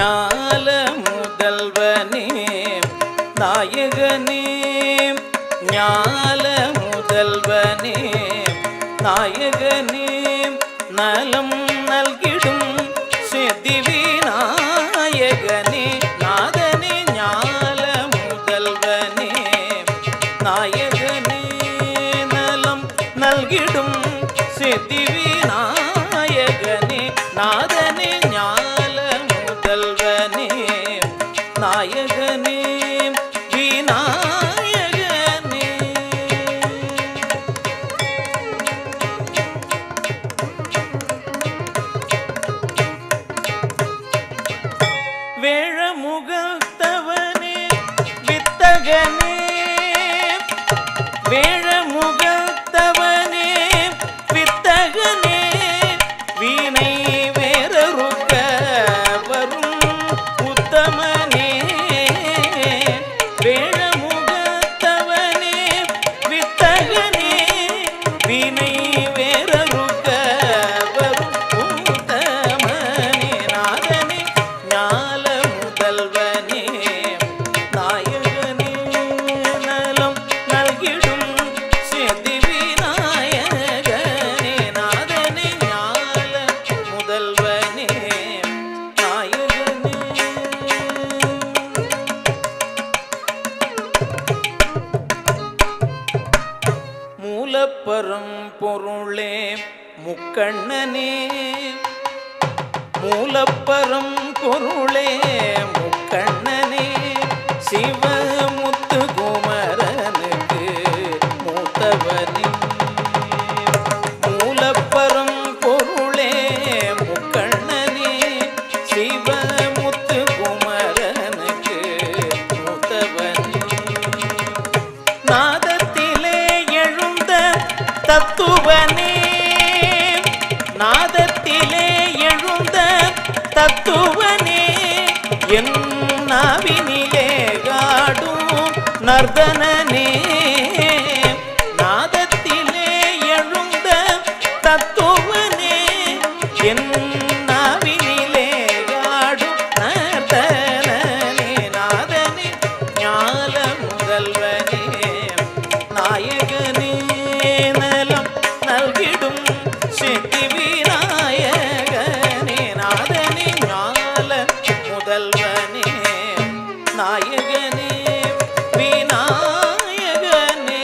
ஞால முதல்வனே நாயகனே ஞால முதல்வனே நாயகனே நலம் நல்கிடும் சித்திவிநாயகனே நாதனே ஞால முதல்வனே நாயகனே நலம் நல்கிடும் சித்திவிநாயகனே நாதனே ஞால முதல்வனே நாயகனே விநாயகனே. வேழமுகத்தவனே வித்தகனே வேழமுகத்தவனே வித்தகனே வீணை வேறறுக்க வரும் உத்தமனே வேழமுகத்தவனே வித்தகனே வீணை வேறறுக்க வரும் உத்தமனே நாதனே ஞால முதல்வனே நாயகனே நலம் நல்கிடும் சித்திவிநாயகனே நாதனே ஞால முதல்வனே நாயகனே. மூலப்பரம் பொருளே முக்கண்ணனே மூலப்பரம் பொருளே முக்கண்ணனே சிவமுத்து குமரனுக்கு மூத்தவனே மூலப்பரம் பொருளே முக்கண்ணனே சிவமுத்து குமரனுக்கு மூத்தவனே நாதத்திலே எழுந்த தத்துவனே நாதத்திலே எழுந்த தத்துவனே என் நாவினிலே காடும் நர்தனனே நாதத்திலே எழுந்த தத்துவனே என் நாவினிலே காடும் நர்தனனே நாதனே ஞால முதல்வனே நாயகனே நலம் நல்கிடும் சித்திவிநாயகனே நாதனே ஞால முதல்வனே நாயகனே விநாயகனே.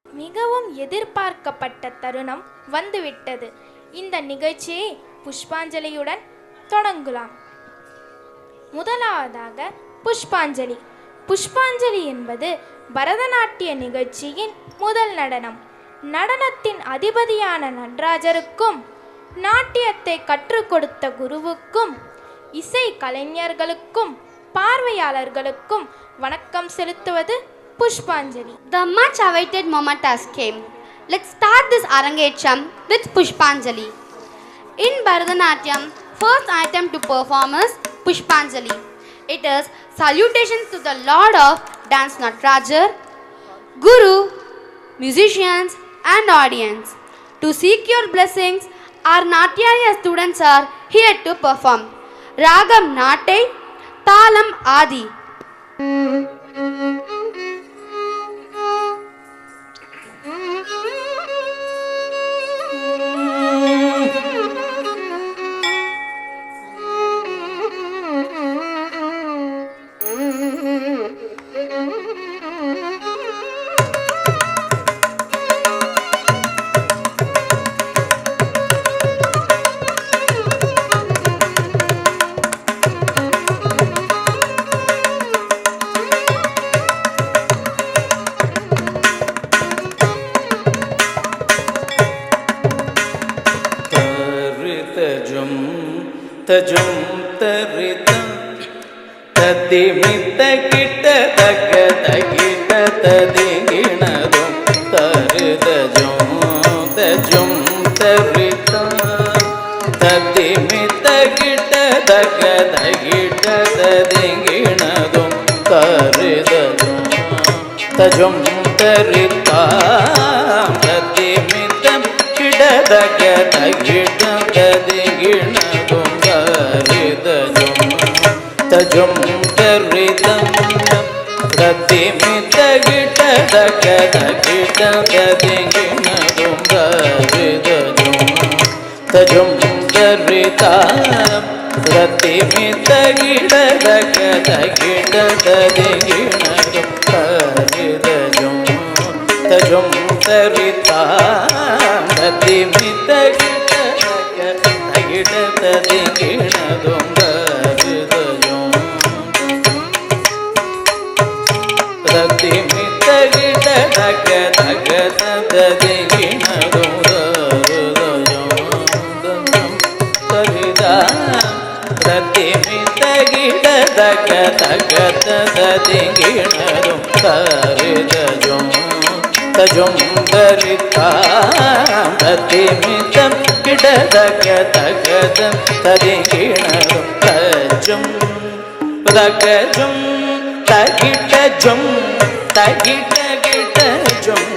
மிகவும் எதிர்பார்க்கப்பட்ட தருணம் வந்துவிட்டது. இந்த நிகழ்ச்சியை புஷ்பாஞ்சலியுடன் தொடங்கலாம். முதலாவதாக புஷ்பாஞ்சலி. புஷ்பாஞ்சலி என்பது பரதநாட்டிய நிகழ்ச்சியின் முதல் நடனம். நடனத்தின் அதிபதியான நடராஜருக்கும் நாட்டியத்தை கற்றுக் கொடுத்த குருவுக்கும் இசை கலைஞர்களுக்கும் பார்வையாளர்களுக்கும் வணக்கம் செலுத்துவது புஷ்பாஞ்சலி. The much awaited moment has came. Let's start this Arangetram with Pushpanjali. In Bharatanatyam, first item to perform is Pushpanjali. It is salutation to the Lord of Dance Natarajar, Guru, musicians and audience. To seek your blessings, our Natyaya students are here to perform. Ragam Natai, Talam Adi. தஜும் தரிதம் ததிமித்த கிட்ட தக தகிட்ட ததிகிணதும் தருதஜும் தஜும் தஜும் தரிதாம் ததிமிதம் கிடதக தகிடம் ததிகிணதும் தரிதஜும் தஜும் தரிதம் ததிமித கிடதக தகிடம் ததிகிணதும் தரிதஜும் தஜும் தரிதாம் ததிமித கிடதக தகிடம் ததிகிணதும் தரிதஜும் தஜும் தரிதாம் ததிமித கிடதக தகிடம் ததிகிணதும் தரிதஜும் ததிமித கிடதக ததிகிணதும் தக தகத ததிங்கிணரும் தரிதஜும் தஜும் தரிதாம் ததிமிதம் கிடதக தகதம் ததிங்கிணரும் தஜும் தகஜும் தகிடஜும் தகிட கிடஜும்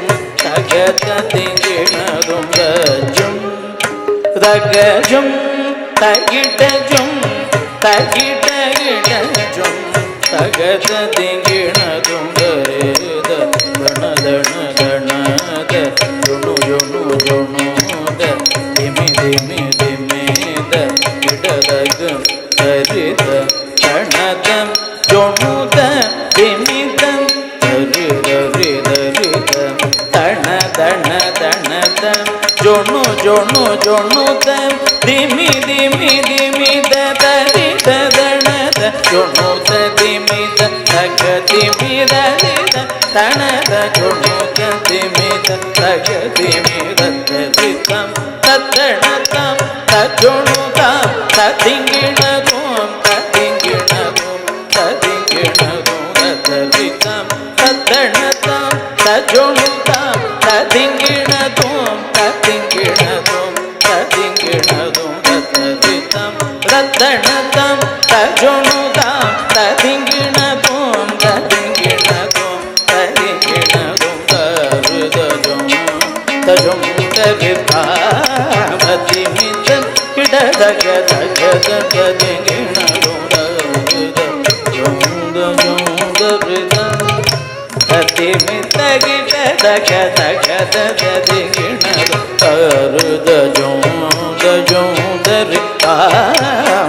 தகத திங்கிணரும் தஜும் தகஜும் தகிடஜும் தகிட கிடஜும் தகத திங்கிணதும் தரேத கணதண கணத ஜுணு ஜுணு ஜுணுத திமி திமி திமேத கிடதகம் தரித கணதம் ஜுணுத திமிதம் தரித ரித ரித தண தண தணதம் ஜுணு ஜுணு ஜுணுதம் திமி திமி திமித தரித தணத ஜுணுத திமித தகதிமித ரித தணத ஜுணுத திமித தகதிமித தரிதம் தத்தணதம் தஜுணுதம் ததிங்கிணதும் ததிங்கிணதும் ததிங்கிணதும் தரிதம் தத்தணதம் தஜுணுதம் ததிங்கிணதும் ததிங்கிணதும் ததிங்கிணதும் தரிதம் ரத்தணதம் தஜுணுதம் ததிங்கிணதும் ததிங்கிணதும் ததிங்கிணதும் தரிதஜும் தஜும் தரிதாம் ததிமிதம் கிடதக தகத ததிங்கிணதும் தரிதஜும் தஜும் தரிதம் ததிமித கிடதக தகத ததிங்கிணதும் தரிதஜும் தஜும் தரிதாம்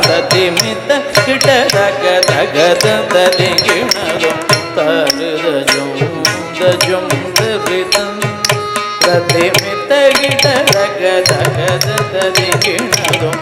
ததிமித கிடதக தகத ததிங்கிணதும் தரிதஜும் தஜும் தரிதம் ததிமித கிடதக தகத ததிங்கிணதும்